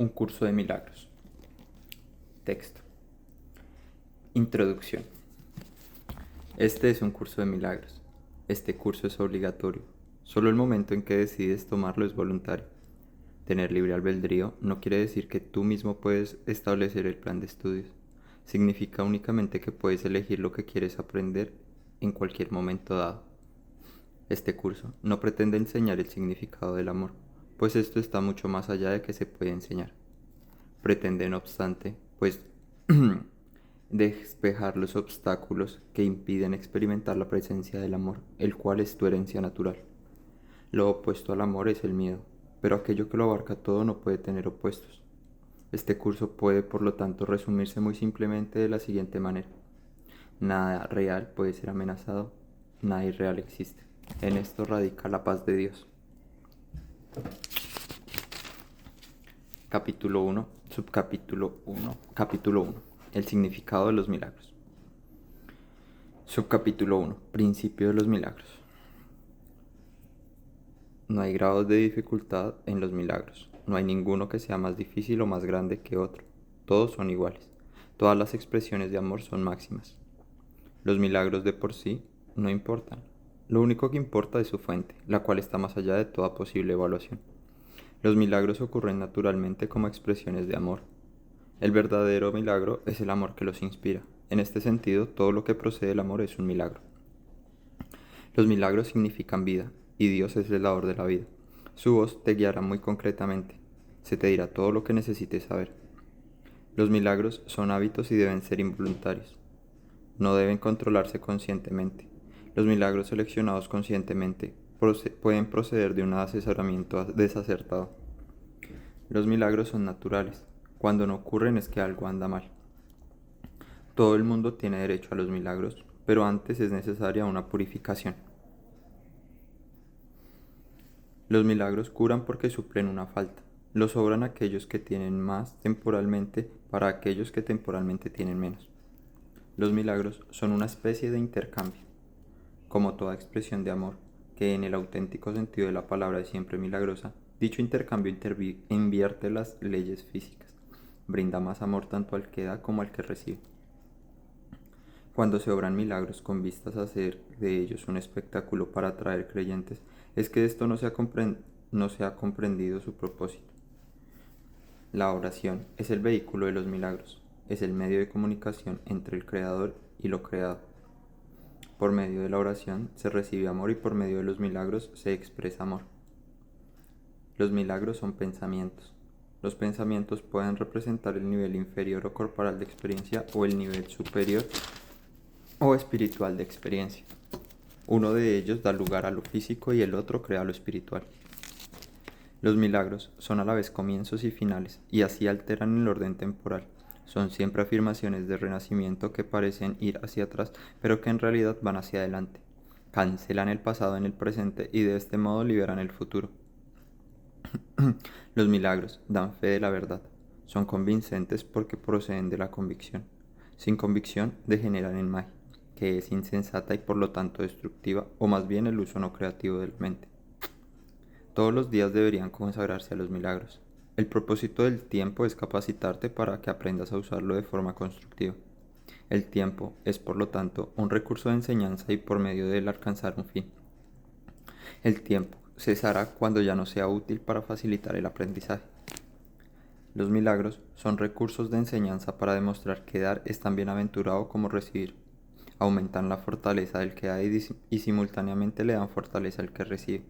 Un curso de milagros. Texto. Introducción. Este es un curso de milagros. Este curso es obligatorio. Solo el momento en que decides tomarlo es voluntario. Tener libre albedrío no quiere decir que tú mismo puedes establecer el plan de estudios. Significa únicamente que puedes elegir lo que quieres aprender en cualquier momento dado. Este curso no pretende enseñar el significado del amor, pues esto está mucho más allá de que se puede enseñar. Pretende, no obstante, pues despejar los obstáculos que impiden experimentar la presencia del amor, el cual es tu herencia natural. Lo opuesto al amor es el miedo, pero aquello que lo abarca todo no puede tener opuestos. Este curso puede, por lo tanto, resumirse muy simplemente de la siguiente manera. Nada real puede ser amenazado, nada irreal existe. En esto radica la paz de Dios. Capítulo 1, subcapítulo 1, capítulo 1, el significado de los milagros. Subcapítulo 1, principio de los milagros. No hay grados de dificultad en los milagros. No hay ninguno que sea más difícil o más grande que otro. Todos son iguales. Todas las expresiones de amor son máximas. Los milagros de por sí no importan. Lo único que importa es su fuente, la cual está más allá de toda posible evaluación. Los milagros ocurren naturalmente como expresiones de amor. El verdadero milagro es el amor que los inspira. En este sentido, todo lo que procede del amor es un milagro. Los milagros significan vida, y Dios es el dador de la vida. Su voz te guiará muy concretamente. Se te dirá todo lo que necesites saber. Los milagros son hábitos y deben ser involuntarios. No deben controlarse conscientemente. Los milagros seleccionados conscientemente pueden proceder de un asesoramiento desacertado. Los milagros son naturales. Cuando no ocurren es que algo anda mal. Todo el mundo tiene derecho a los milagros, pero antes es necesaria una purificación. Los milagros curan porque suplen una falta. Los sobran aquellos que tienen más temporalmente para aquellos que temporalmente tienen menos. Los milagros son una especie de intercambio. Como toda expresión de amor, que en el auténtico sentido de la palabra es siempre milagrosa, dicho intercambio invierte las leyes físicas. Brinda más amor tanto al que da como al que recibe. Cuando se obran milagros con vistas a hacer de ellos un espectáculo para atraer creyentes, es que esto no se ha comprendido su propósito. La oración es el vehículo de los milagros, es el medio de comunicación entre el Creador y lo creado. Por medio de la oración se recibe amor y por medio de los milagros se expresa amor. Los milagros son pensamientos. Los pensamientos pueden representar el nivel inferior o corporal de experiencia o el nivel superior o espiritual de experiencia. Uno de ellos da lugar a lo físico y el otro crea lo espiritual. Los milagros son a la vez comienzos y finales, y así alteran el orden temporal. Son siempre afirmaciones de renacimiento que parecen ir hacia atrás, pero que en realidad van hacia adelante. Cancelan el pasado en el presente y de este modo liberan el futuro. Los milagros dan fe de la verdad. Son convincentes porque proceden de la convicción. Sin convicción degeneran en magia, que es insensata y por lo tanto destructiva, o más bien el uso no creativo de la mente. Todos los días deberían consagrarse a los milagros. El propósito del tiempo es capacitarte para que aprendas a usarlo de forma constructiva. El tiempo es, por lo tanto, un recurso de enseñanza y por medio de él alcanzar un fin. El tiempo cesará cuando ya no sea útil para facilitar el aprendizaje. Los milagros son recursos de enseñanza para demostrar que dar es tan bienaventurado como recibir. Aumentan la fortaleza del que da y simultáneamente le dan fortaleza al que recibe.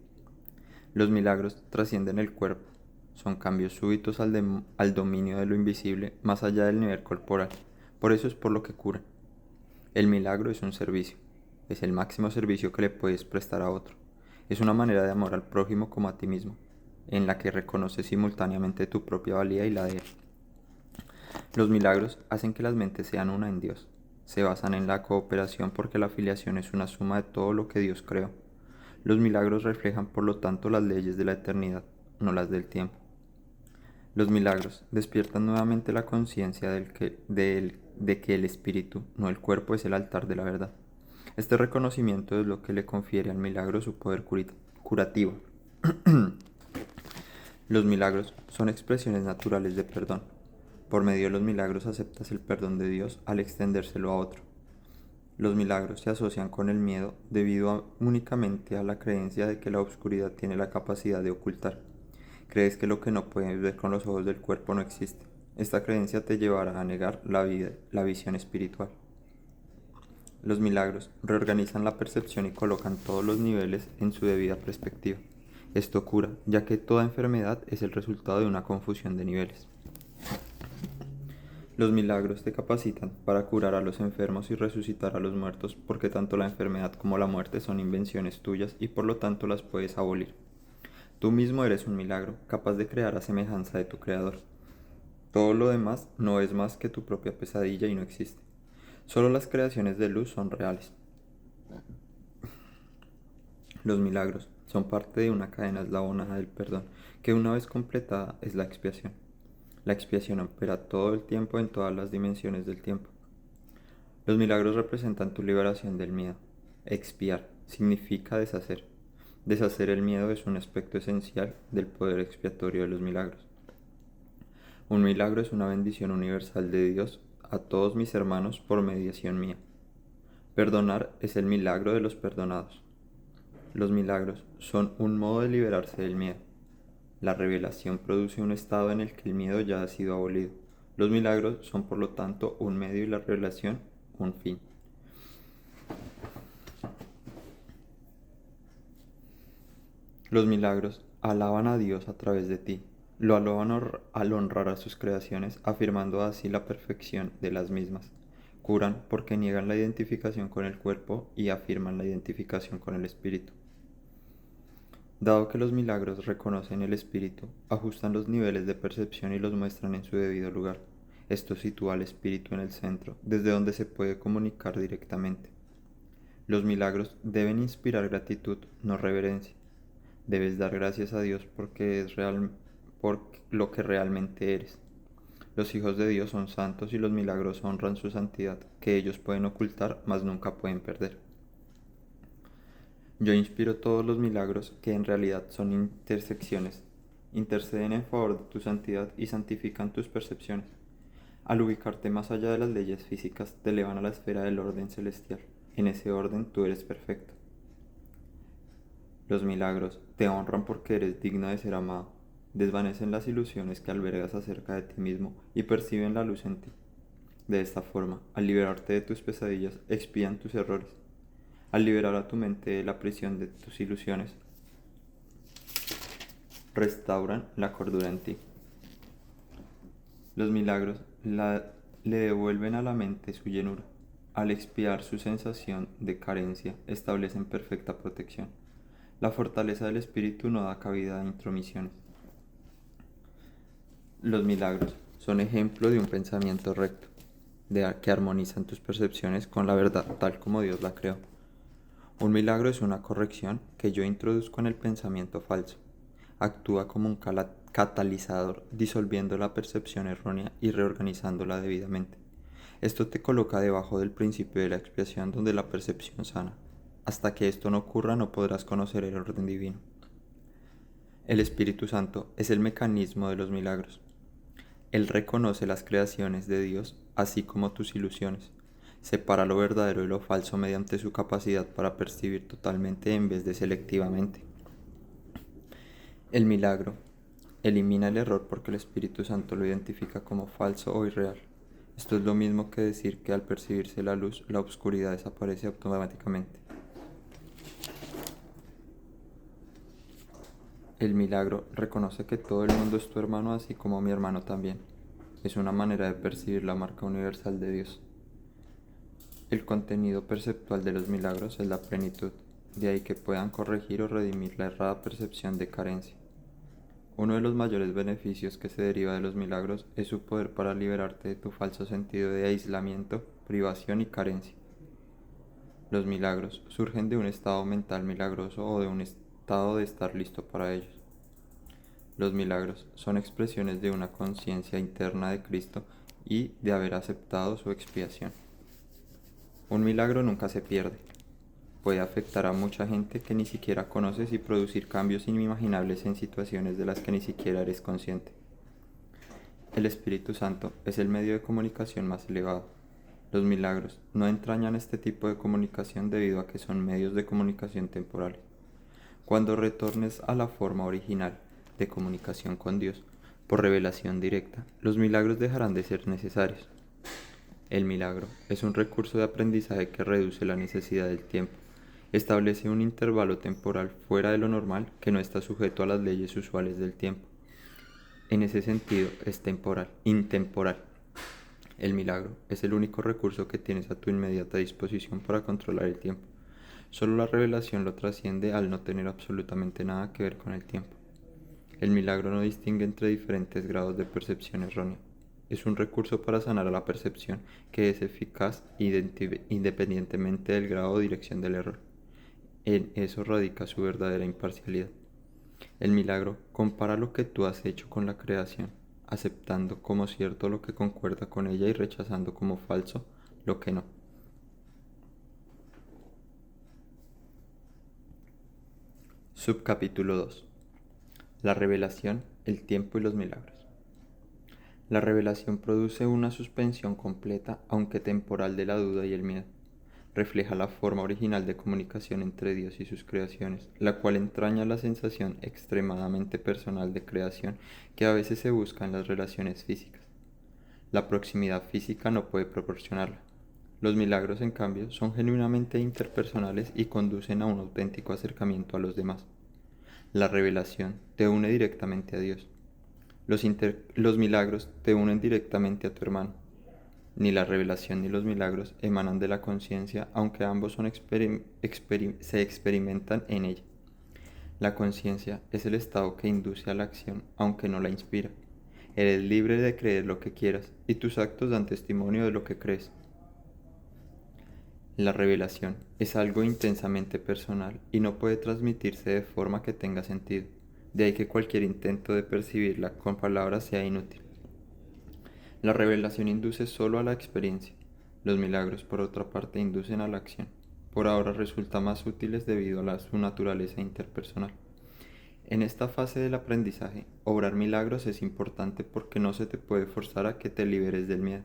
Los milagros trascienden el cuerpo. Son cambios súbitos al dominio de lo invisible, más allá del nivel corporal. Por eso es por lo que curan. El milagro es un servicio. Es el máximo servicio que le puedes prestar a otro. Es una manera de amor al prójimo como a ti mismo, en la que reconoces simultáneamente tu propia valía y la de él. Los milagros hacen que las mentes sean una en Dios. Se basan en la cooperación porque la filiación es una suma de todo lo que Dios creó. Los milagros reflejan por lo tanto las leyes de la eternidad, no las del tiempo. Los milagros despiertan nuevamente la conciencia de que el espíritu, no el cuerpo, es el altar de la verdad. Este reconocimiento es lo que le confiere al milagro su poder curativo. Los milagros son expresiones naturales de perdón. Por medio de los milagros aceptas el perdón de Dios al extendérselo a otro. Los milagros se asocian con el miedo únicamente a la creencia de que la oscuridad tiene la capacidad de ocultar. Crees que lo que no puedes ver con los ojos del cuerpo no existe. Esta creencia te llevará a negar la visión espiritual. Los milagros reorganizan la percepción y colocan todos los niveles en su debida perspectiva. Esto cura, ya que toda enfermedad es el resultado de una confusión de niveles. Los milagros te capacitan para curar a los enfermos y resucitar a los muertos, porque tanto la enfermedad como la muerte son invenciones tuyas y por lo tanto las puedes abolir. Tú mismo eres un milagro, capaz de crear a semejanza de tu creador. Todo lo demás no es más que tu propia pesadilla y no existe. Solo las creaciones de luz son reales. Los milagros son parte de una cadena eslabonada del perdón, que una vez completada es la expiación. La expiación opera todo el tiempo en todas las dimensiones del tiempo. Los milagros representan tu liberación del miedo. Expiar significa deshacer. Deshacer el miedo es un aspecto esencial del poder expiatorio de los milagros. Un milagro es una bendición universal de Dios a todos mis hermanos por mediación mía. Perdonar es el milagro de los perdonados. Los milagros son un modo de liberarse del miedo. La revelación produce un estado en el que el miedo ya ha sido abolido. Los milagros son por lo tanto un medio y la revelación un fin. Los milagros alaban a Dios a través de ti. Lo alaban al honrar a sus creaciones, afirmando así la perfección de las mismas. Curan porque niegan la identificación con el cuerpo y afirman la identificación con el espíritu. Dado que los milagros reconocen el espíritu, ajustan los niveles de percepción y los muestran en su debido lugar. Esto sitúa al espíritu en el centro, desde donde se puede comunicar directamente. Los milagros deben inspirar gratitud, no reverencia. Debes dar gracias a Dios porque es real, por lo que realmente eres. Los hijos de Dios son santos y los milagros honran su santidad, que ellos pueden ocultar, mas nunca pueden perder. Yo inspiro todos los milagros que en realidad son intersecciones, interceden en favor de tu santidad y santifican tus percepciones. Al ubicarte más allá de las leyes físicas, te elevan a la esfera del orden celestial. En ese orden tú eres perfecto. Los milagros te honran porque eres digno de ser amado. Desvanecen las ilusiones que albergas acerca de ti mismo y perciben la luz en ti. De esta forma, al liberarte de tus pesadillas, expían tus errores. Al liberar a tu mente de la prisión de tus ilusiones, restauran la cordura en ti. Los milagros le devuelven a la mente su llenura. Al expiar su sensación de carencia, establecen perfecta protección. La fortaleza del espíritu no da cabida a intromisiones. Los milagros son ejemplo de un pensamiento recto, que armonizan tus percepciones con la verdad tal como Dios la creó. Un milagro es una corrección que yo introduzco en el pensamiento falso. Actúa como un catalizador, disolviendo la percepción errónea y reorganizándola debidamente. Esto te coloca debajo del principio de la expiación donde la percepción sana. Hasta que esto no ocurra no podrás conocer el orden divino. El Espíritu Santo es el mecanismo de los milagros. Él reconoce las creaciones de Dios, así como tus ilusiones. Separa lo verdadero de lo falso mediante su capacidad para percibir totalmente en vez de selectivamente. El milagro elimina el error porque el Espíritu Santo lo identifica como falso o irreal. Esto es lo mismo que decir que al percibirse la luz, la oscuridad desaparece automáticamente. El milagro reconoce que todo el mundo es tu hermano así como mi hermano también. Es una manera de percibir la marca universal de Dios. El contenido perceptual de los milagros es la plenitud, de ahí que puedan corregir o redimir la errada percepción de carencia. Uno de los mayores beneficios que se deriva de los milagros es su poder para liberarte de tu falso sentido de aislamiento, privación y carencia. Los milagros surgen de un estado mental milagroso o de un estado de estar listo para ellos. Los milagros son expresiones de una conciencia interna de Cristo y de haber aceptado su expiación. Un milagro nunca se pierde. Puede afectar a mucha gente que ni siquiera conoces y producir cambios inimaginables en situaciones de las que ni siquiera eres consciente. El Espíritu Santo es el medio de comunicación más elevado. Los milagros no entrañan este tipo de comunicación debido a que son medios de comunicación temporales. Cuando retornes a la forma original de comunicación con Dios, por revelación directa, los milagros dejarán de ser necesarios. El milagro es un recurso de aprendizaje que reduce la necesidad del tiempo. Establece un intervalo temporal fuera de lo normal que no está sujeto a las leyes usuales del tiempo. En ese sentido, es intemporal. El milagro es el único recurso que tienes a tu inmediata disposición para controlar el tiempo. Solo la revelación lo trasciende al no tener absolutamente nada que ver con el tiempo. El milagro no distingue entre diferentes grados de percepción errónea. Es un recurso para sanar a la percepción que es eficaz independientemente del grado o dirección del error. En eso radica su verdadera imparcialidad. El milagro compara lo que tú has hecho con la creación, aceptando como cierto lo que concuerda con ella y rechazando como falso lo que no. Subcapítulo 2. La revelación, el tiempo y los milagros. La revelación produce una suspensión completa, aunque temporal, de la duda y el miedo. Refleja la forma original de comunicación entre Dios y sus creaciones, la cual entraña la sensación extremadamente personal de creación que a veces se busca en las relaciones físicas. La proximidad física no puede proporcionarla. Los milagros, en cambio, son genuinamente interpersonales y conducen a un auténtico acercamiento a los demás. La revelación te une directamente a Dios. Los milagros te unen directamente a tu hermano. Ni la revelación ni los milagros emanan de la conciencia, aunque ambos se experimentan en ella. La conciencia es el estado que induce a la acción, aunque no la inspira. Eres libre de creer lo que quieras, y tus actos dan testimonio de lo que crees. La revelación es algo intensamente personal y no puede transmitirse de forma que tenga sentido. De ahí que cualquier intento de percibirla con palabras sea inútil. La revelación induce solo a la experiencia. Los milagros, por otra parte, inducen a la acción. Por ahora resultan más útiles debido a su naturaleza interpersonal. En esta fase del aprendizaje, obrar milagros es importante porque no se te puede forzar a que te liberes del miedo.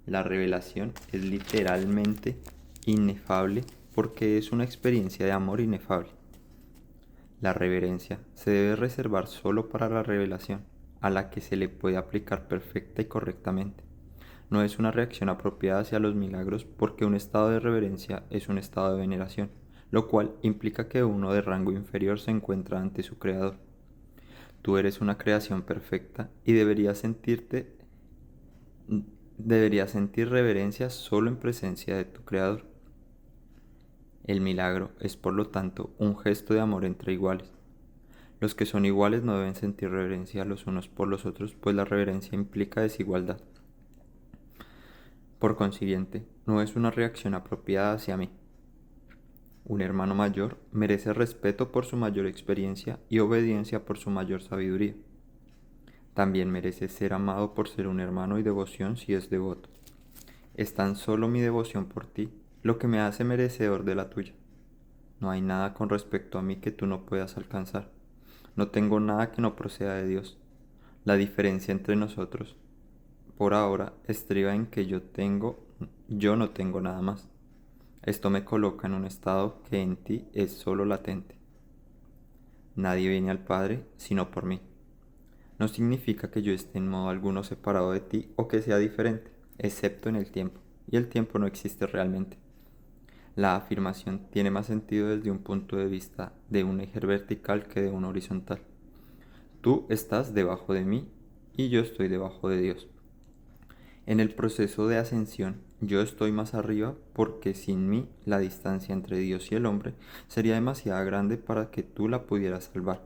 La revelación es literalmente inefable porque es una experiencia de amor inefable. La reverencia se debe reservar solo para la revelación, a la que se le puede aplicar perfecta y correctamente. No es una reacción apropiada hacia los milagros porque un estado de reverencia es un estado de veneración, lo cual implica que uno de rango inferior se encuentra ante su creador. Tú eres una creación perfecta y deberías sentir reverencia solo en presencia de tu creador. El milagro es por lo tanto un gesto de amor entre iguales. Los que son iguales no deben sentir reverencia los unos por los otros, pues la reverencia implica desigualdad. Por consiguiente, no es una reacción apropiada hacia mí. Un hermano mayor merece respeto por su mayor experiencia y obediencia por su mayor sabiduría. También merece ser amado por ser un hermano y devoción si es devoto. Es tan solo mi devoción por ti lo que me hace merecedor de la tuya. No hay nada con respecto a mí que tú no puedas alcanzar. No tengo nada que no proceda de Dios. La diferencia entre nosotros, por ahora, estriba en que yo no tengo nada más. Esto me coloca en un estado que en ti es solo latente. Nadie viene al Padre sino por mí. No significa que yo esté en modo alguno separado de ti o que sea diferente, excepto en el tiempo, y el tiempo no existe realmente. La afirmación tiene más sentido desde un punto de vista de un eje vertical que de uno horizontal. Tú estás debajo de mí y yo estoy debajo de Dios. En el proceso de ascensión, yo estoy más arriba porque sin mí la distancia entre Dios y el hombre sería demasiado grande para que tú la pudieras salvar.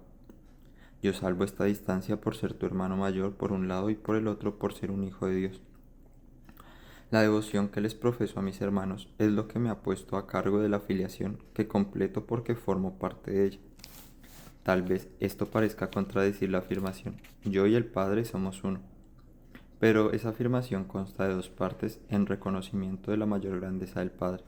Yo salvo esta distancia por ser tu hermano mayor por un lado y por el otro por ser un hijo de Dios. La devoción que les profeso a mis hermanos es lo que me ha puesto a cargo de la filiación que completo porque formo parte de ella. Tal vez esto parezca contradecir la afirmación, yo y el Padre somos uno. Pero esa afirmación consta de dos partes en reconocimiento de la mayor grandeza del Padre.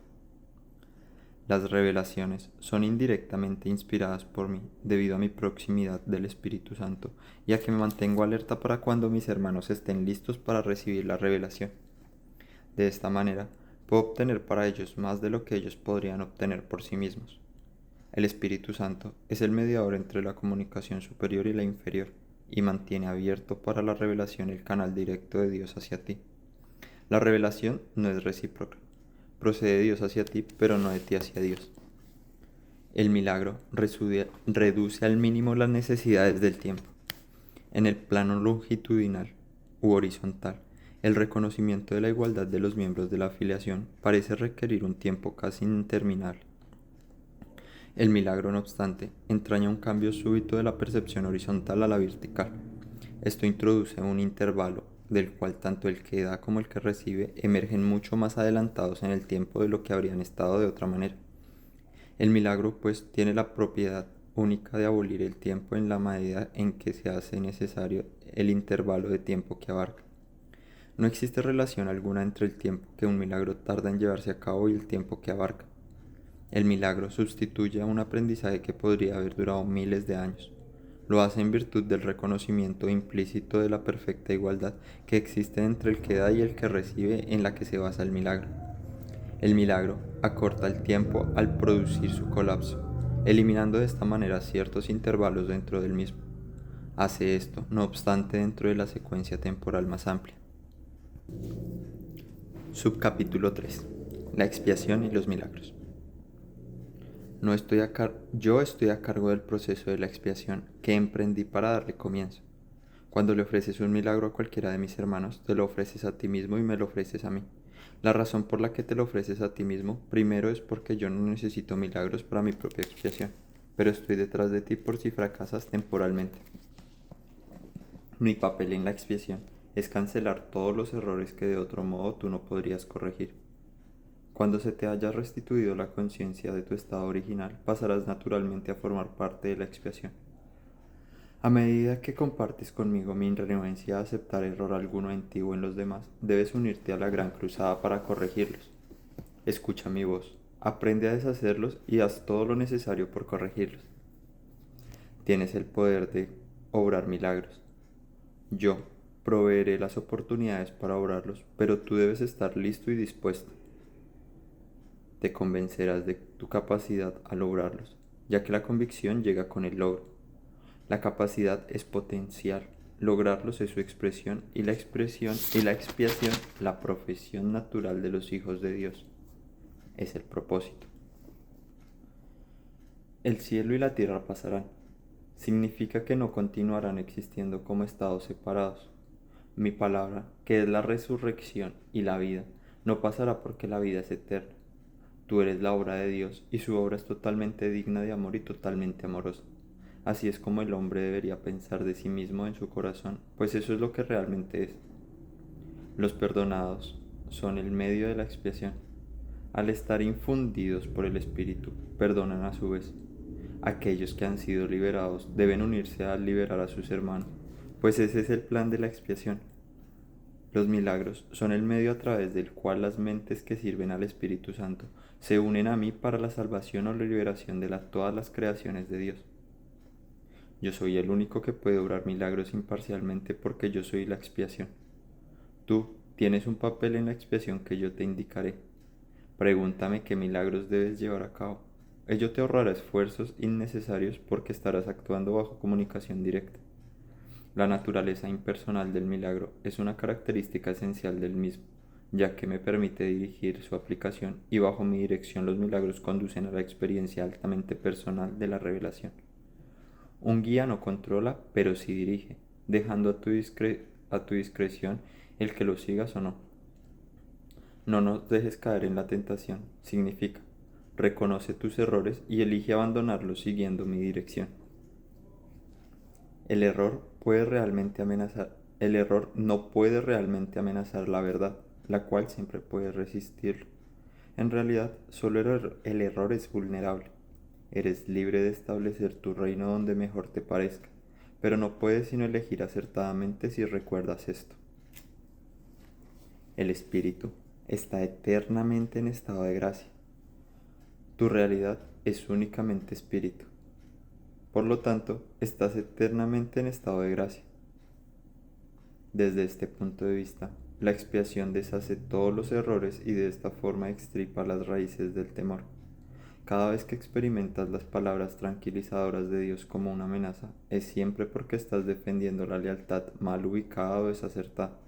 Las revelaciones son indirectamente inspiradas por mí debido a mi proximidad del Espíritu Santo y a que me mantengo alerta para cuando mis hermanos estén listos para recibir la revelación. De esta manera, puedo obtener para ellos más de lo que ellos podrían obtener por sí mismos. El Espíritu Santo es el mediador entre la comunicación superior y la inferior y mantiene abierto para la revelación el canal directo de Dios hacia ti. La revelación no es recíproca. Procede de Dios hacia ti, pero no de ti hacia Dios. El milagro reduce al mínimo las necesidades del tiempo. En el plano longitudinal u horizontal, el reconocimiento de la igualdad de los miembros de la afiliación parece requerir un tiempo casi interminable. El milagro, no obstante, entraña un cambio súbito de la percepción horizontal a la vertical. Esto introduce un intervalo del cual tanto el que da como el que recibe emergen mucho más adelantados en el tiempo de lo que habrían estado de otra manera. El milagro, pues, tiene la propiedad única de abolir el tiempo en la medida en que se hace necesario el intervalo de tiempo que abarca. No existe relación alguna entre el tiempo que un milagro tarda en llevarse a cabo y el tiempo que abarca. El milagro sustituye a un aprendizaje que podría haber durado miles de años. Lo hace en virtud del reconocimiento implícito de la perfecta igualdad que existe entre el que da y el que recibe, en la que se basa el milagro. El milagro acorta el tiempo al producir su colapso, eliminando de esta manera ciertos intervalos dentro del mismo. Hace esto, no obstante, dentro de la secuencia temporal más amplia. Subcapítulo 3. La expiación y los milagros. Yo estoy a cargo del proceso de la expiación que emprendí para darle comienzo. Cuando le ofreces un milagro a cualquiera de mis hermanos, te lo ofreces a ti mismo y me lo ofreces a mí. La razón por la que te lo ofreces a ti mismo, primero, es porque yo no necesito milagros para mi propia expiación, pero estoy detrás de ti por si fracasas temporalmente. Mi papel en la expiación es cancelar todos los errores que de otro modo tú no podrías corregir. Cuando se te haya restituido la conciencia de tu estado original, pasarás naturalmente a formar parte de la expiación. A medida que compartes conmigo mi renuencia a aceptar error alguno en ti o en los demás, debes unirte a la gran cruzada para corregirlos. Escucha mi voz, aprende a deshacerlos y haz todo lo necesario por corregirlos. Tienes el poder de obrar milagros. Yo proveeré las oportunidades para obrarlos, pero tú debes estar listo y dispuesto. Te convencerás de tu capacidad al lograrlos, ya que la convicción llega con el logro. La capacidad es potencial, lograrlos es su expresión y la expiación la profesión natural de los hijos de Dios. Es el propósito. El cielo y la tierra pasarán. Significa que no continuarán existiendo como estados separados. Mi palabra, que es la resurrección y la vida, no pasará porque la vida es eterna. Tú eres la obra de Dios y su obra es totalmente digna de amor y totalmente amorosa. Así es como el hombre debería pensar de sí mismo en su corazón, pues eso es lo que realmente es. Los perdonados son el medio de la expiación. Al estar infundidos por el Espíritu, perdonan a su vez. Aquellos que han sido liberados deben unirse a liberar a sus hermanos, pues ese es el plan de la expiación. Los milagros son el medio a través del cual las mentes que sirven al Espíritu Santo se unen a mí para la salvación o la liberación de todas las creaciones de Dios. Yo soy el único que puede obrar milagros imparcialmente porque yo soy la expiación. Tú tienes un papel en la expiación que yo te indicaré. Pregúntame qué milagros debes llevar a cabo. Ello te ahorrará esfuerzos innecesarios porque estarás actuando bajo comunicación directa. La naturaleza impersonal del milagro es una característica esencial del mismo, ya que me permite dirigir su aplicación y bajo mi dirección los milagros conducen a la experiencia altamente personal de la revelación. Un guía no controla, pero sí dirige, dejando a tu discreción el que lo sigas o no. No nos dejes caer en la tentación, significa, reconoce tus errores y elige abandonarlos siguiendo mi dirección. El error no puede realmente amenazar la verdad, la cual siempre puede resistirlo. En realidad, solo el error es vulnerable. Eres libre de establecer tu reino donde mejor te parezca, pero no puedes sino elegir acertadamente si recuerdas esto. El espíritu está eternamente en estado de gracia. Tu realidad es únicamente espíritu. Por lo tanto, estás eternamente en estado de gracia. Desde este punto de vista, la expiación deshace todos los errores y de esta forma extirpa las raíces del temor. Cada vez que experimentas las palabras tranquilizadoras de Dios como una amenaza, es siempre porque estás defendiendo la lealtad mal ubicada o desacertada.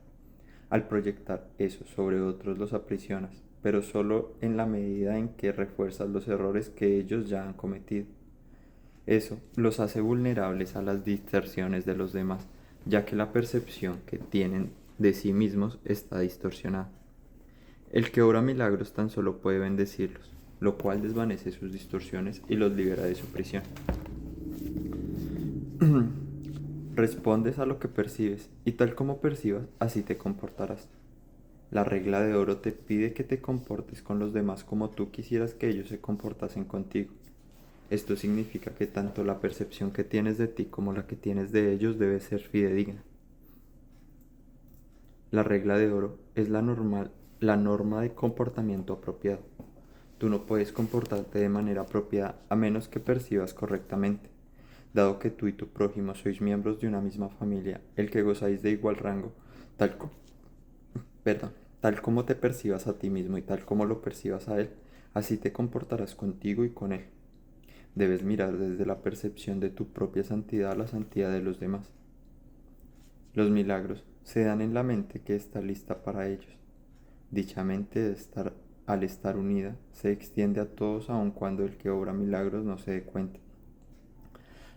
Al proyectar eso sobre otros los aprisionas, pero solo en la medida en que refuerzas los errores que ellos ya han cometido. Eso los hace vulnerables a las distorsiones de los demás, ya que la percepción que tienen de sí mismos está distorsionada. El que obra milagros tan solo puede bendecirlos, lo cual desvanece sus distorsiones y los libera de su prisión. Respondes a lo que percibes, y tal como percibas, así te comportarás. La regla de oro te pide que te comportes con los demás como tú quisieras que ellos se comportasen contigo. Esto significa que tanto la percepción que tienes de ti como la que tienes de ellos debe ser fidedigna. La regla de oro es la norma de comportamiento apropiado. Tú no puedes comportarte de manera apropiada a menos que percibas correctamente. Dado que tú y tu prójimo sois miembros de una misma familia, el que gozáis de igual rango, tal, tal como te percibas a ti mismo y tal como lo percibas a él, así te comportarás contigo y con él. Debes mirar desde la percepción de tu propia santidad a la santidad de los demás. Los milagros se dan en la mente que está lista para ellos. Dicha mente, al estar unida, se extiende a todos aun cuando el que obra milagros no se dé cuenta.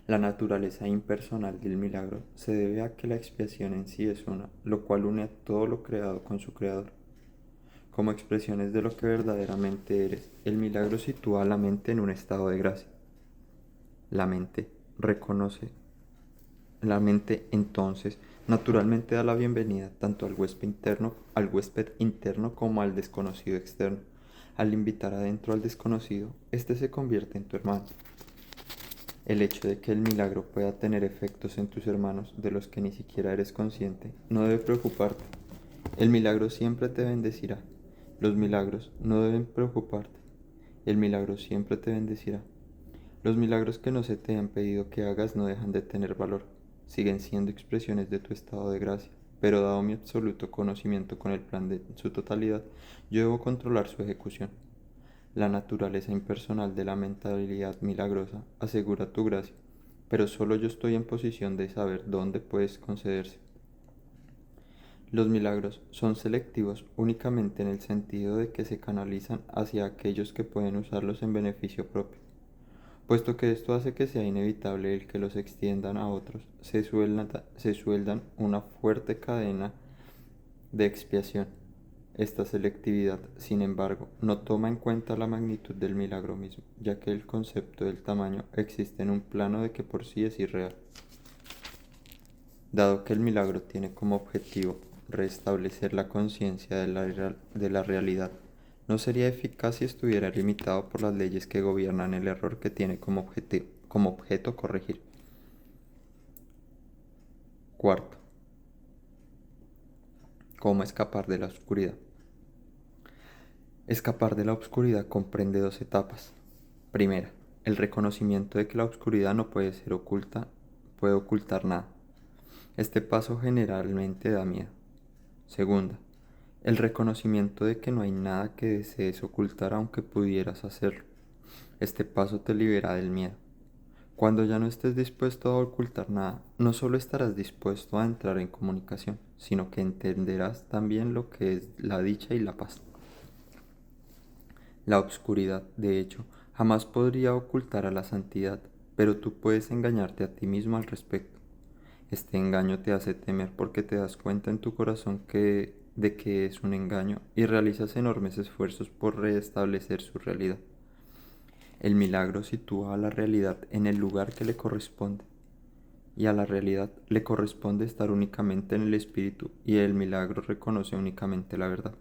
La naturaleza impersonal del milagro se debe a que la expiación en sí es una, lo cual une a todo lo creado con su creador. Como expresiones de lo que verdaderamente eres, el milagro sitúa a la mente en un estado de gracia. La mente reconoce. La mente entonces naturalmente da la bienvenida tanto al huésped interno como al desconocido externo. Al invitar adentro al desconocido, éste se convierte en tu hermano. El hecho de que el milagro pueda tener efectos en tus hermanos de los que ni siquiera eres consciente no debe preocuparte. El milagro siempre te bendecirá. Los milagros no deben preocuparte. El milagro siempre te bendecirá. Los milagros que no se te han pedido que hagas no dejan de tener valor. Siguen siendo expresiones de tu estado de gracia, pero dado mi absoluto conocimiento con el plan de su totalidad, yo debo controlar su ejecución. La naturaleza impersonal de la mentalidad milagrosa asegura tu gracia, pero solo yo estoy en posición de saber dónde puedes concederse. Los milagros son selectivos únicamente en el sentido de que se canalizan hacia aquellos que pueden usarlos en beneficio propio. Puesto que esto hace que sea inevitable el que los extiendan a otros, se sueldan una fuerte cadena de expiación. Esta selectividad, sin embargo, no toma en cuenta la magnitud del milagro mismo, ya que el concepto del tamaño existe en un plano de que por sí es irreal. Dado que el milagro tiene como objetivo restablecer la conciencia de la realidad, no sería eficaz si estuviera limitado por las leyes que gobiernan el error que tiene como objeto corregir. Cuarto, ¿cómo escapar de la oscuridad? Escapar de la oscuridad comprende dos etapas. Primera, el reconocimiento de que la oscuridad no puede ser puede ocultar nada. Este paso generalmente da miedo. Segunda, el reconocimiento de que no hay nada que desees ocultar aunque pudieras hacerlo. Este paso te libera del miedo. Cuando ya no estés dispuesto a ocultar nada, no solo estarás dispuesto a entrar en comunicación, sino que entenderás también lo que es la dicha y la paz. La obscuridad, de hecho, jamás podría ocultar a la santidad, pero tú puedes engañarte a ti mismo al respecto. Este engaño te hace temer porque te das cuenta en tu corazón de que es un engaño y realizas enormes esfuerzos por restablecer su realidad. El milagro sitúa a la realidad en el lugar que le corresponde, y a la realidad le corresponde estar únicamente en el espíritu, y el milagro reconoce únicamente la verdad.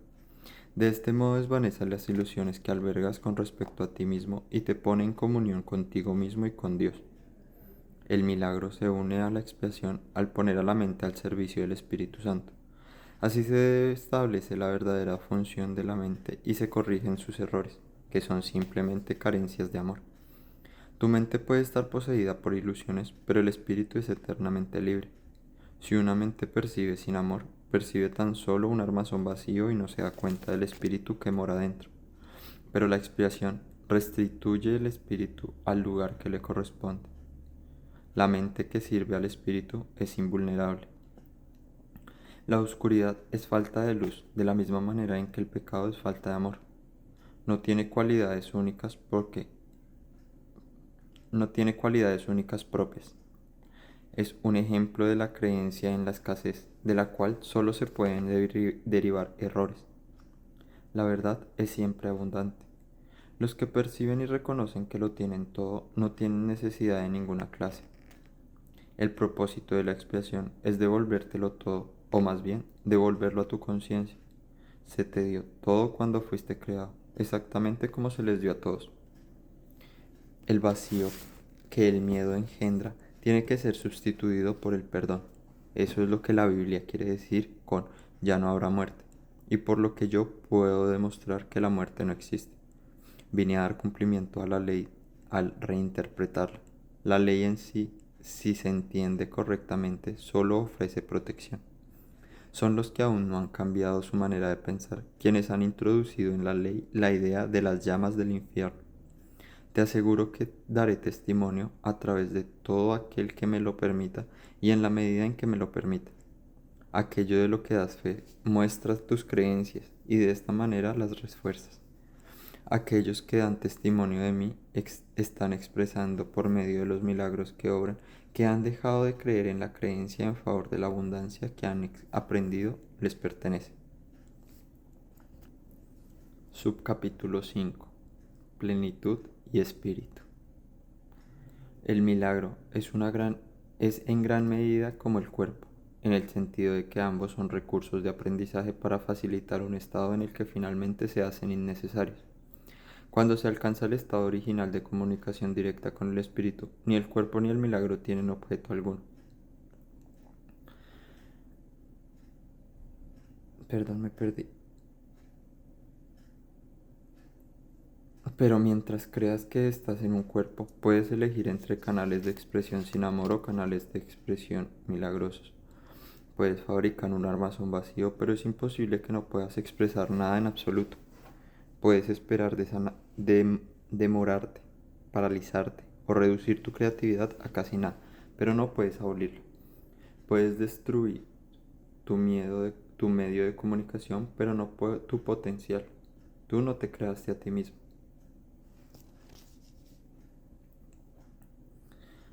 De este modo desvanece las ilusiones que albergas con respecto a ti mismo y te pone en comunión contigo mismo y con Dios. El milagro se une a la expiación al poner a la mente al servicio del Espíritu Santo. Así se establece la verdadera función de la mente y se corrigen sus errores, que son simplemente carencias de amor. Tu mente puede estar poseída por ilusiones, pero el espíritu es eternamente libre. Si una mente percibe sin amor, percibe tan solo un armazón vacío y no se da cuenta del espíritu que mora dentro. Pero la expiación restituye el espíritu al lugar que le corresponde. La mente que sirve al espíritu es invulnerable. La oscuridad es falta de luz, de la misma manera en que el pecado es falta de amor. No tiene cualidades únicas porque no tiene cualidades únicas propias. Es un ejemplo de la creencia en la escasez, de la cual solo se pueden derivar errores. La verdad es siempre abundante. Los que perciben y reconocen que lo tienen todo no tienen necesidad de ninguna clase. El propósito de la expiación es devolvértelo todo, o más bien, devolverlo a tu conciencia. Se te dio todo cuando fuiste creado, exactamente como se les dio a todos. El vacío que el miedo engendra tiene que ser sustituido por el perdón. Eso es lo que la Biblia quiere decir con ya no habrá muerte, y por lo que yo puedo demostrar que la muerte no existe. Vine a dar cumplimiento a la ley al reinterpretarla. La ley en sí, si se entiende correctamente, solo ofrece protección. Son los que aún no han cambiado su manera de pensar, quienes han introducido en la ley la idea de las llamas del infierno. Te aseguro que daré testimonio a través de todo aquel que me lo permita y en la medida en que me lo permita. Aquello de lo que das fe, muestras tus creencias y de esta manera las refuerzas. Aquellos que dan testimonio de mí están expresando por medio de los milagros que obran que han dejado de creer en la creencia en favor de la abundancia que han aprendido les pertenece. Subcapítulo 5. Plenitud y espíritu. El milagro es en gran medida como el cuerpo, en el sentido de que ambos son recursos de aprendizaje para facilitar un estado en el que finalmente se hacen innecesarios. Cuando se alcanza el estado original de comunicación directa con el espíritu, ni el cuerpo ni el milagro tienen objeto alguno. Perdón, me perdí. Pero mientras creas que estás en un cuerpo, puedes elegir entre canales de expresión sin amor o canales de expresión milagrosos. Puedes fabricar un armazón vacío, pero es imposible que no puedas expresar nada en absoluto. Puedes esperar demorarte, paralizarte o reducir tu creatividad a casi nada, pero no puedes abolirlo. Puedes destruir tu medio de comunicación, pero no tu potencial. Tú no te creaste a ti mismo.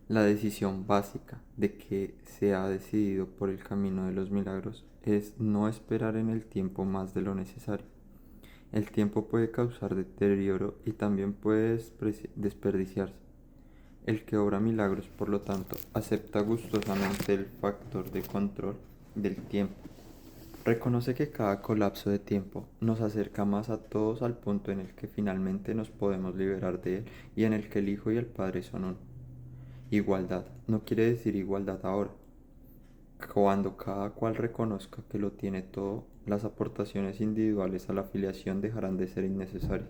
La decisión básica de que se ha decidido por el camino de los milagros es no esperar en el tiempo más de lo necesario. El tiempo puede causar deterioro y también puede desperdiciarse. El que obra milagros, por lo tanto, acepta gustosamente el factor de control del tiempo. Reconoce que cada colapso de tiempo nos acerca más a todos al punto en el que finalmente nos podemos liberar de él y en el que el Hijo y el Padre son uno. Igualdad no quiere decir igualdad ahora. Cuando cada cual reconozca que lo tiene todo, las aportaciones individuales a la afiliación dejarán de ser innecesarias.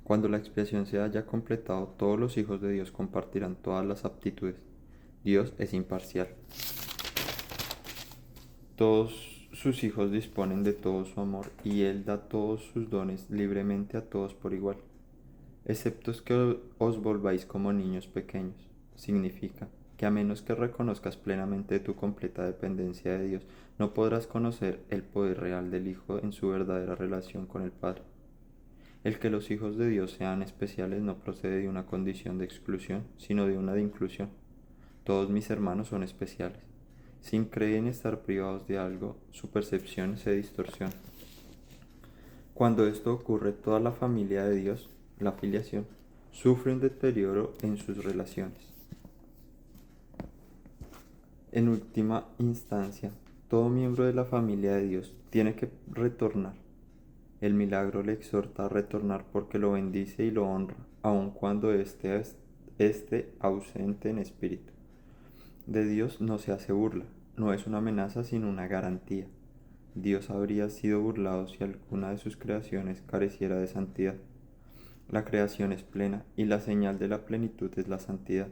Cuando la expiación se haya completado, todos los hijos de Dios compartirán todas las aptitudes. Dios es imparcial. Todos sus hijos disponen de todo su amor y Él da todos sus dones libremente a todos por igual, excepto que os volváis como niños pequeños. Significa que a menos que reconozcas plenamente tu completa dependencia de Dios, no podrás conocer el poder real del Hijo en su verdadera relación con el Padre. El que los hijos de Dios sean especiales no procede de una condición de exclusión, sino de una de inclusión. Todos mis hermanos son especiales. Sin creer en estar privados de algo, su percepción se distorsiona. Cuando esto ocurre, toda la familia de Dios, la filiación, sufre un deterioro en sus relaciones. En última instancia, todo miembro de la familia de Dios tiene que retornar. El milagro le exhorta a retornar porque lo bendice y lo honra, aun cuando esté ausente en espíritu. De Dios no se hace burla, no es una amenaza sino una garantía. Dios habría sido burlado si alguna de sus creaciones careciera de santidad. La creación es plena y la señal de la plenitud es la santidad.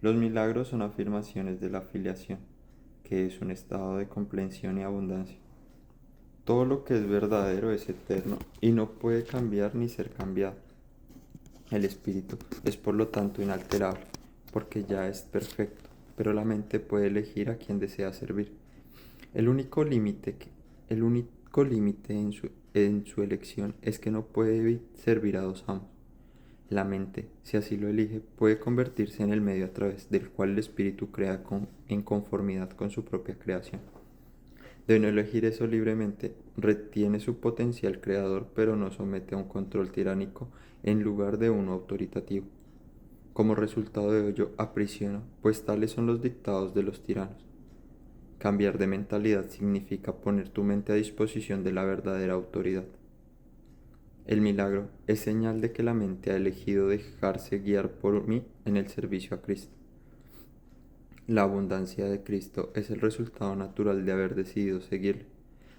Los milagros son afirmaciones de la filiación, que es un estado de comprensión y abundancia. Todo lo que es verdadero es eterno y no puede cambiar ni ser cambiado. El espíritu es por lo tanto inalterable, porque ya es perfecto, pero la mente puede elegir a quien desea servir. El único límite en su elección es que no puede servir a dos amos. La mente, si así lo elige, puede convertirse en el medio a través del cual el espíritu crea en conformidad con su propia creación. De no elegir eso libremente, retiene su potencial creador, pero no somete a un control tiránico en lugar de uno autoritativo. Como resultado de ello, aprisiona, pues tales son los dictados de los tiranos. Cambiar de mentalidad significa poner tu mente a disposición de la verdadera autoridad. El milagro es señal de que la mente ha elegido dejarse guiar por mí en el servicio a Cristo. La abundancia de Cristo es el resultado natural de haber decidido seguirle.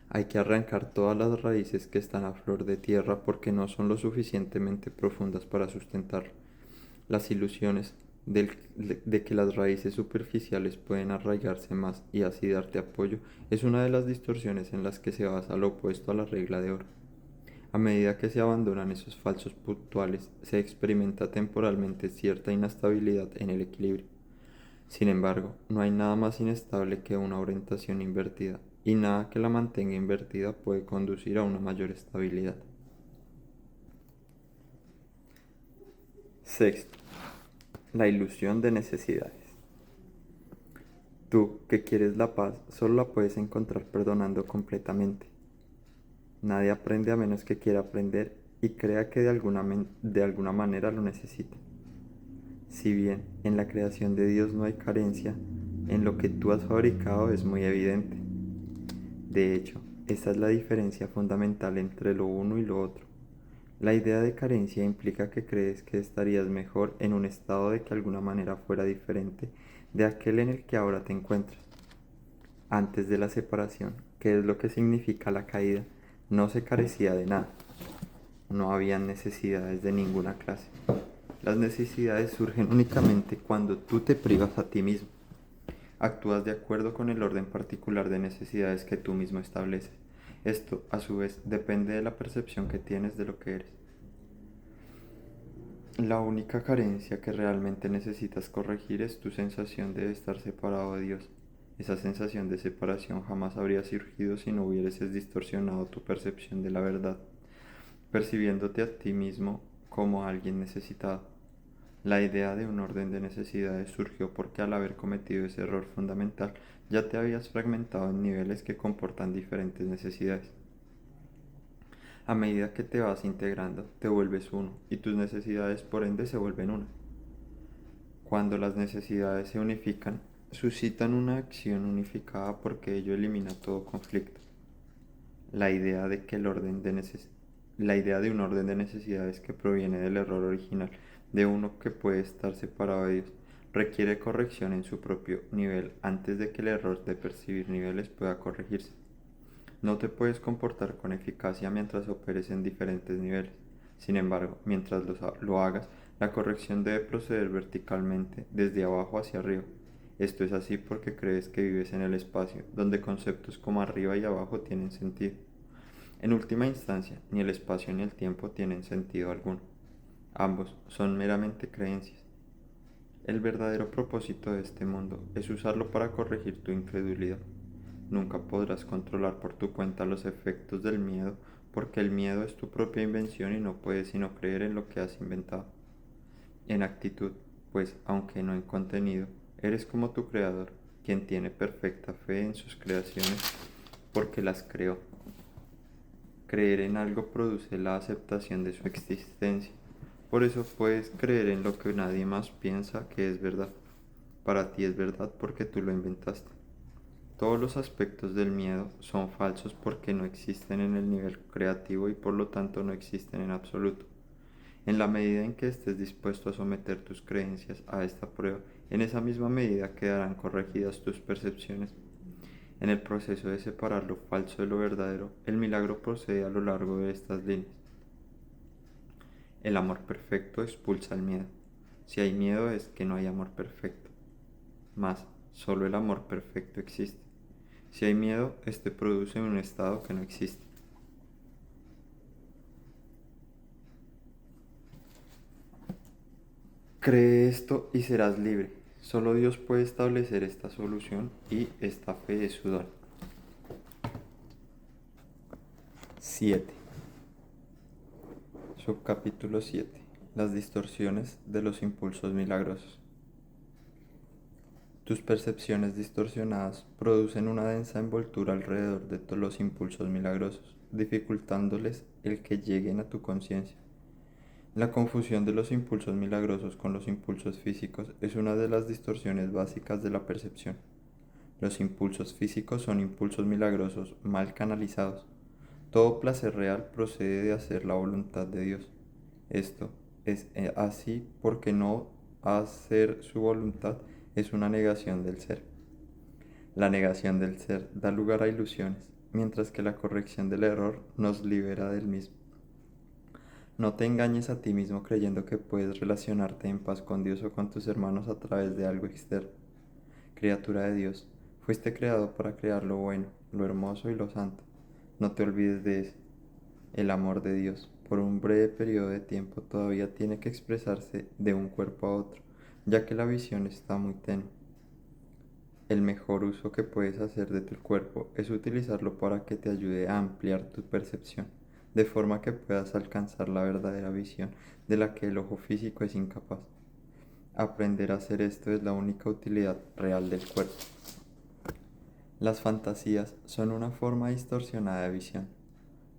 Hay que arrancar todas las raíces que están a flor de tierra porque no son lo suficientemente profundas para sustentarlo. Las ilusiones de que las raíces superficiales pueden arraigarse más y así darte apoyo es una de las distorsiones en las que se basa lo opuesto a la regla de oro. A medida que se abandonan esos falsos puntuales, se experimenta temporalmente cierta inestabilidad en el equilibrio. Sin embargo, no hay nada más inestable que una orientación invertida, y nada que la mantenga invertida puede conducir a una mayor estabilidad. Sexto, la ilusión de necesidades. Tú, que quieres la paz, solo la puedes encontrar perdonando completamente. Nadie aprende a menos que quiera aprender y crea que de alguna manera lo necesita. Si bien en la creación de Dios no hay carencia, en lo que tú has fabricado es muy evidente. De hecho, esta es la diferencia fundamental entre lo uno y lo otro. La idea de carencia implica que crees que estarías mejor en un estado de que alguna manera fuera diferente de aquel en el que ahora te encuentras. Antes de la separación, que es lo que significa la caída, no se carecía de nada. No habían necesidades de ninguna clase. Las necesidades surgen únicamente cuando tú te privas a ti mismo. Actúas de acuerdo con el orden particular de necesidades que tú mismo estableces. Esto, a su vez, depende de la percepción que tienes de lo que eres. La única carencia que realmente necesitas corregir es tu sensación de estar separado de Dios. Esa sensación de separación jamás habría surgido si no hubieses distorsionado tu percepción de la verdad, percibiéndote a ti mismo como alguien necesitado. La idea de un orden de necesidades surgió porque al haber cometido ese error fundamental ya te habías fragmentado en niveles que comportan diferentes necesidades. A medida que te vas integrando, te vuelves uno y tus necesidades por ende se vuelven una. Cuando las necesidades se unifican, suscitan una acción unificada porque ello elimina todo conflicto. La idea de que la idea de un orden de necesidades que proviene del error original de uno que puede estar separado de Dios requiere corrección en su propio nivel antes de que el error de percibir niveles pueda corregirse. No te puedes comportar con eficacia mientras operes en diferentes niveles. Sin embargo, mientras lo hagas, la corrección debe proceder verticalmente, desde abajo hacia arriba. Esto es así porque crees que vives en el espacio, donde conceptos como arriba y abajo tienen sentido. En última instancia, ni el espacio ni el tiempo tienen sentido alguno. Ambos son meramente creencias. El verdadero propósito de este mundo es usarlo para corregir tu incredulidad. Nunca podrás controlar por tu cuenta los efectos del miedo porque el miedo es tu propia invención y no puedes sino creer en lo que has inventado. En actitud, pues aunque no en contenido, eres como tu creador, quien tiene perfecta fe en sus creaciones porque las creó. Creer en algo produce la aceptación de su existencia. Por eso puedes creer en lo que nadie más piensa que es verdad. Para ti es verdad porque tú lo inventaste. Todos los aspectos del miedo son falsos porque no existen en el nivel creativo y por lo tanto no existen en absoluto. En la medida en que estés dispuesto a someter tus creencias a esta prueba, en esa misma medida quedarán corregidas tus percepciones. En el proceso de separar lo falso de lo verdadero, el milagro procede a lo largo de estas líneas. El amor perfecto expulsa el miedo. Si hay miedo es que no hay amor perfecto. Mas, solo el amor perfecto existe. Si hay miedo, este produce un estado que no existe. Cree esto y serás libre. Solo Dios puede establecer esta solución y esta fe es su don. 7. Subcapítulo 7. Las distorsiones de los impulsos milagrosos. Tus percepciones distorsionadas producen una densa envoltura alrededor de todos los impulsos milagrosos, dificultándoles el que lleguen a tu conciencia. La confusión de los impulsos milagrosos con los impulsos físicos es una de las distorsiones básicas de la percepción. Los impulsos físicos son impulsos milagrosos mal canalizados. Todo placer real procede de hacer la voluntad de Dios. Esto es así porque no hacer su voluntad es una negación del ser. La negación del ser da lugar a ilusiones, mientras que la corrección del error nos libera del mismo. No te engañes a ti mismo creyendo que puedes relacionarte en paz con Dios o con tus hermanos a través de algo externo. Criatura de Dios, fuiste creado para crear lo bueno, lo hermoso y lo santo. No te olvides de ese. El amor de Dios, por un breve periodo de tiempo, todavía tiene que expresarse de un cuerpo a otro, ya que la visión está muy tenue. El mejor uso que puedes hacer de tu cuerpo es utilizarlo para que te ayude a ampliar tu percepción, de forma que puedas alcanzar la verdadera visión de la que el ojo físico es incapaz. Aprender a hacer esto es la única utilidad real del cuerpo. Las fantasías son una forma distorsionada de visión.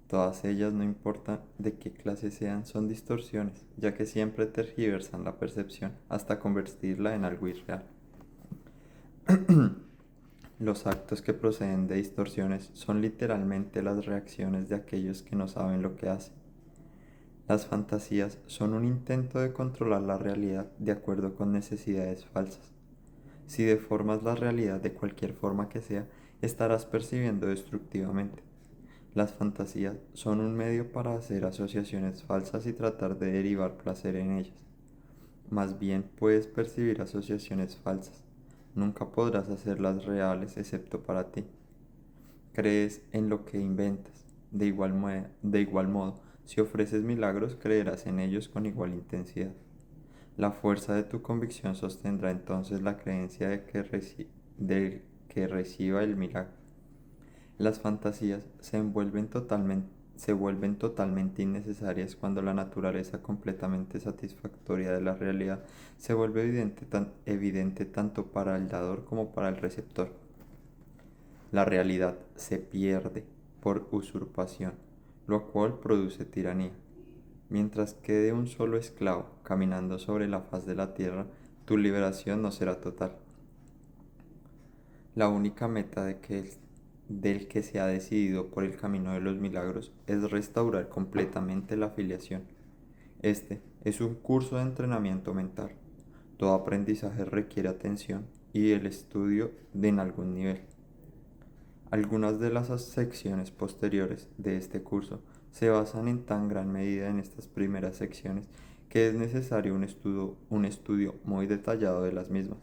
Todas ellas, no importa de qué clase sean, son distorsiones, ya que siempre tergiversan la percepción hasta convertirla en algo irreal. Los actos que proceden de distorsiones son literalmente las reacciones de aquellos que no saben lo que hacen. Las fantasías son un intento de controlar la realidad de acuerdo con necesidades falsas. Si deformas la realidad de cualquier forma que sea, estarás percibiendo destructivamente. Las fantasías son un medio para hacer asociaciones falsas y tratar de derivar placer en ellas. Más bien puedes percibir asociaciones falsas. Nunca podrás hacerlas reales excepto para ti. Crees en lo que inventas. De igual modo, si ofreces milagros, creerás en ellos con igual intensidad. La fuerza de tu convicción sostendrá entonces la creencia de que reciba el milagro. Las fantasías se vuelven totalmente innecesarias cuando la naturaleza completamente satisfactoria de la realidad se vuelve evidente tanto para el dador como para el receptor. La realidad se pierde por usurpación, lo cual produce tiranía. Mientras quede un solo esclavo caminando sobre la faz de la tierra, tu liberación no será total. La única meta del que se ha decidido por el camino de los milagros es restaurar completamente la afiliación. Este es un curso de entrenamiento mental. Todo aprendizaje requiere atención y el estudio en algún nivel. Algunas de las secciones posteriores de este curso se basan en tan gran medida en estas primeras secciones que es necesario un estudio muy detallado de las mismas.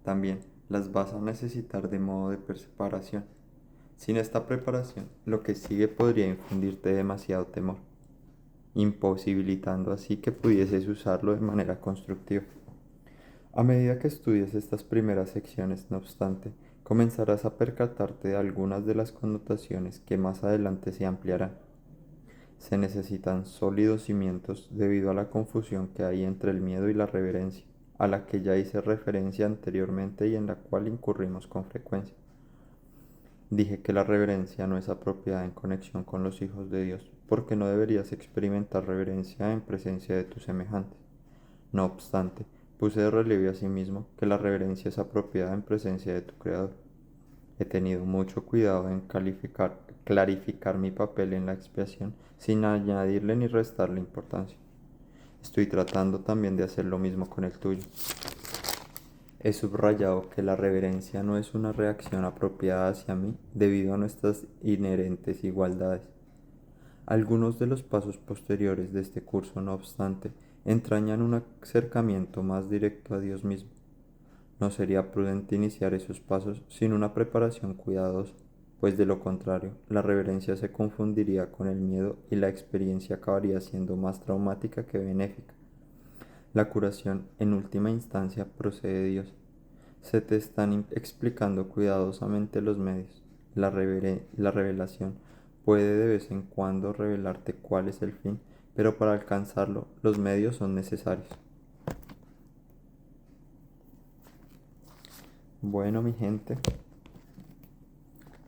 También las vas a necesitar de modo de preparación. Sin esta preparación, lo que sigue podría infundirte demasiado temor, imposibilitando así que pudieses usarlo de manera constructiva. A medida que estudias estas primeras secciones, no obstante, comenzarás a percatarte de algunas de las connotaciones que más adelante se ampliarán. Se necesitan sólidos cimientos debido a la confusión que hay entre el miedo y la reverencia, a la que ya hice referencia anteriormente y en la cual incurrimos con frecuencia. Dije que la reverencia no es apropiada en conexión con los hijos de Dios, porque no deberías experimentar reverencia en presencia de tus semejantes. No obstante, puse de relieve asimismo que la reverencia es apropiada en presencia de tu Creador. He tenido mucho cuidado en clarificar mi papel en la expiación sin añadirle ni restarle importancia. Estoy tratando también de hacer lo mismo con el tuyo. He subrayado que la reverencia no es una reacción apropiada hacia mí debido a nuestras inherentes igualdades. Algunos de los pasos posteriores de este curso, no obstante, entrañan un acercamiento más directo a Dios mismo. No sería prudente iniciar esos pasos sin una preparación cuidadosa, pues de lo contrario, la reverencia se confundiría con el miedo y la experiencia acabaría siendo más traumática que benéfica. La curación, en última instancia, procede de Dios. Se te están explicando cuidadosamente los medios. La revelación puede de vez en cuando revelarte cuál es el fin, pero para alcanzarlo los medios son necesarios. Bueno, mi gente,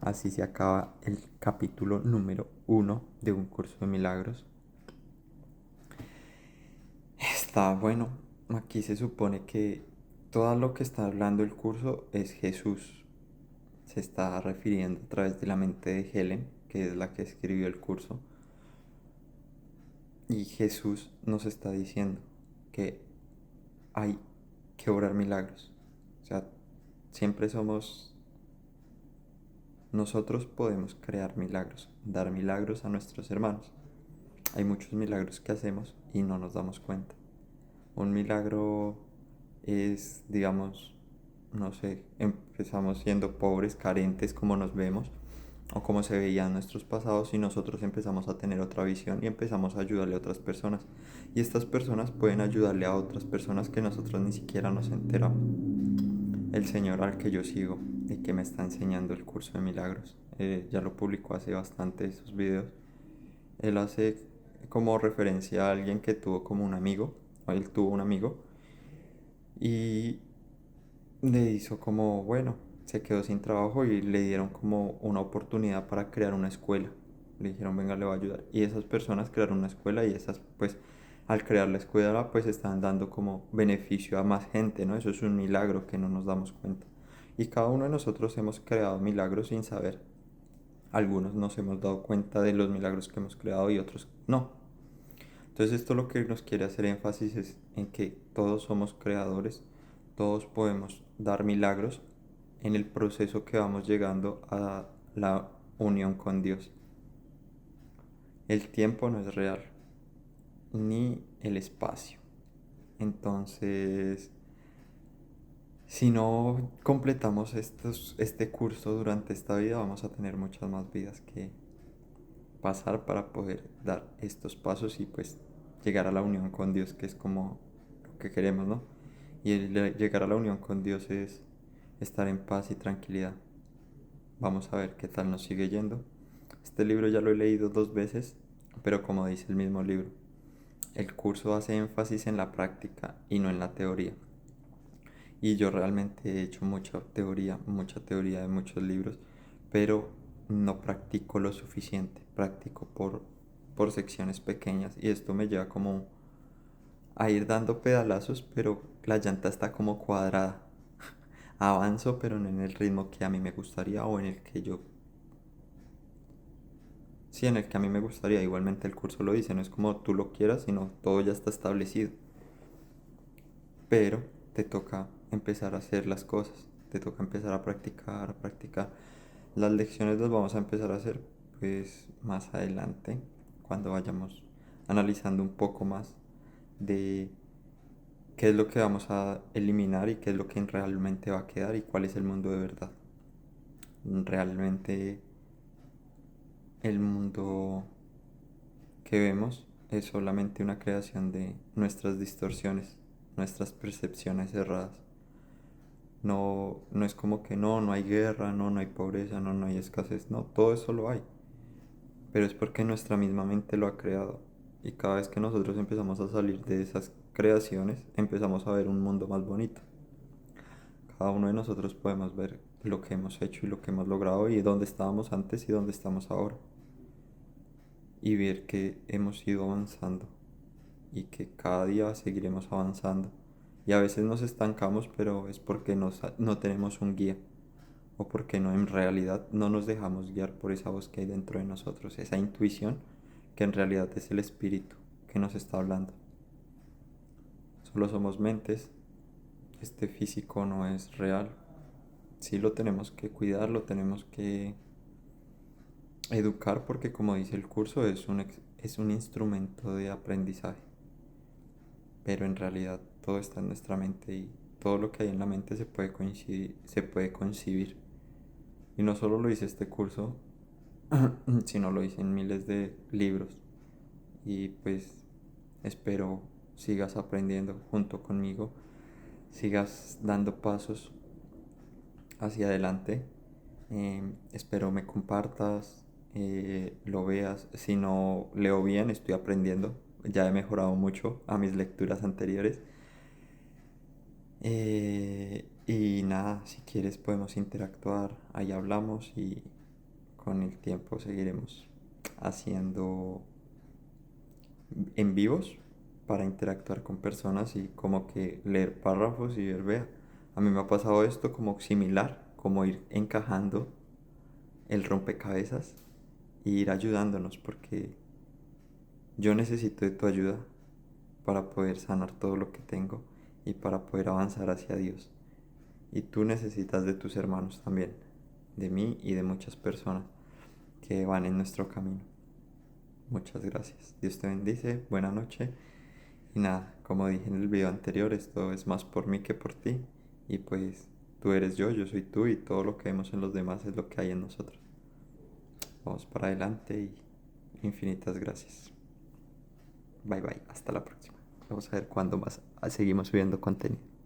así se acaba el capítulo número 1 de Un Curso de Milagros. Está bueno, aquí se supone que todo lo que está hablando el curso es Jesús. Se está refiriendo a través de la mente de Helen, que es la que escribió el curso. Y Jesús nos está diciendo que hay que obrar milagros. O sea, siempre somos... Nosotros podemos crear milagros, dar milagros a nuestros hermanos. Hay muchos milagros que hacemos y no nos damos cuenta. Un milagro es, digamos, no sé, empezamos siendo pobres, carentes como nos vemos o como se veían nuestros pasados y nosotros empezamos a tener otra visión y empezamos a ayudarle a otras personas. Y estas personas pueden ayudarle a otras personas que nosotros ni siquiera nos enteramos. El Señor al que yo sigo y que me está enseñando el curso de milagros, ya lo publicó hace bastante esos videos. Él hace como referencia a alguien que tuvo como un amigo, o él tuvo un amigo, y le hizo como, bueno, se quedó sin trabajo y le dieron como una oportunidad para crear una escuela. Le dijeron, venga, le voy a ayudar. Y esas personas crearon una escuela y esas, pues, al crear la escuela, pues están dando como beneficio a más gente, ¿no? Eso es un milagro que no nos damos cuenta. Y cada uno de nosotros hemos creado milagros sin saber. Algunos nos hemos dado cuenta de los milagros que hemos creado y otros no. Entonces esto lo que nos quiere hacer énfasis es en que todos somos creadores, todos podemos dar milagros en el proceso que vamos llegando a la unión con Dios. El tiempo no es real, ni el espacio. Entonces, si no completamos este curso durante esta vida, vamos a tener muchas más vidas que pasar para poder dar estos pasos y pues llegar a la unión con Dios, que es como lo que queremos, ¿no? Y llegar a la unión con Dios es estar en paz y tranquilidad. Vamos a ver qué tal nos sigue yendo. Este libro ya lo he leído 2 veces, pero como dice el mismo libro, el curso hace énfasis en la práctica y no en la teoría. Y yo realmente he hecho mucha teoría de muchos libros, pero no practico lo suficiente, practico por secciones pequeñas y esto me lleva como a ir dando pedalazos, pero la llanta está como cuadrada. Avanzo, pero no en el ritmo que a mí me gustaría o en el que yo... Sí, en el que a mí me gustaría. Igualmente el curso lo dice, no es como tú lo quieras, sino todo ya está establecido. Pero te toca empezar a hacer las cosas, te toca empezar a practicar, a practicar. Las lecciones las vamos a empezar a hacer pues más adelante, cuando vayamos analizando un poco más de qué es lo que vamos a eliminar y qué es lo que realmente va a quedar y cuál es el mundo de verdad. Realmente el mundo que vemos es solamente una creación de nuestras distorsiones, nuestras percepciones erradas. No, no es como que no hay guerra, no hay pobreza, no hay escasez, no, todo eso lo hay. Pero es porque nuestra misma mente lo ha creado. Y cada vez que nosotros empezamos a salir de esas creaciones, empezamos a ver un mundo más bonito. Cada uno de nosotros podemos ver lo que hemos hecho y lo que hemos logrado y dónde estábamos antes y dónde estamos ahora. Y ver que hemos ido avanzando y que cada día seguiremos avanzando. Y a veces nos estancamos, pero es porque no tenemos un guía o porque no, en realidad no nos dejamos guiar por esa voz que hay dentro de nosotros, esa intuición que en realidad es el espíritu que nos está hablando. Solo somos mentes, este físico no es real. Sí lo tenemos que cuidar, lo tenemos que Educar, porque como dice el curso, es un instrumento de aprendizaje, pero en realidad todo está en nuestra mente y todo lo que hay en la mente se puede concebir. Y no solo lo hice este curso, sino lo hice en miles de libros. Y pues espero sigas aprendiendo junto conmigo, sigas dando pasos hacia adelante. Espero me compartas, lo veas. Si no leo bien, estoy aprendiendo. Ya he mejorado mucho a mis lecturas anteriores. Y nada, si quieres podemos interactuar, ahí hablamos y con el tiempo seguiremos haciendo en vivos para interactuar con personas y como que leer párrafos y ver, vea, a mí me ha pasado esto como similar, como ir encajando el rompecabezas y ir ayudándonos porque yo necesito de tu ayuda para poder sanar todo lo que tengo y para poder avanzar hacia Dios. Y tú necesitas de tus hermanos también, de mí y de muchas personas que van en nuestro camino. Muchas gracias. Dios te bendice. Buena noche. Y nada, como dije en el video anterior, esto es más por mí que por ti. Y pues tú eres yo soy tú y todo lo que vemos en los demás es lo que hay en nosotros. Vamos para adelante y infinitas gracias. Bye bye, hasta la próxima. Vamos a ver cuándo más seguimos subiendo contenido.